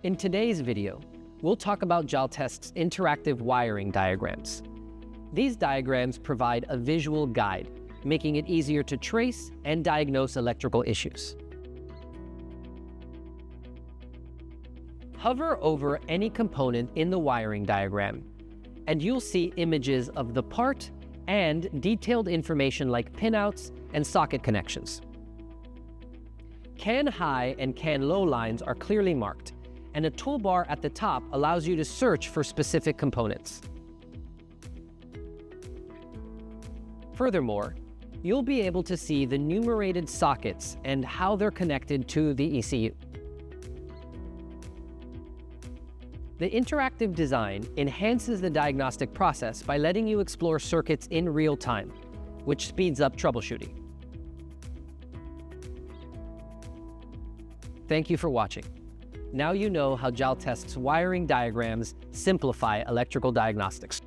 In today's video, we'll talk about Jaltest's interactive wiring diagrams. These diagrams provide a visual guide, making it easier to trace and diagnose electrical issues. Hover over any component in the wiring diagram, and you'll see images of the part and detailed information like pinouts and socket connections. CAN high and CAN low lines are clearly marked, and a toolbar at the top allows you to search for specific components. Furthermore, you'll be able to see the numerated sockets and how they're connected to the ECU. The interactive design enhances the diagnostic process by letting you explore circuits in real time, which speeds up troubleshooting. Thank you for watching. Now you know how Jaltest's wiring diagrams simplify electrical diagnostics.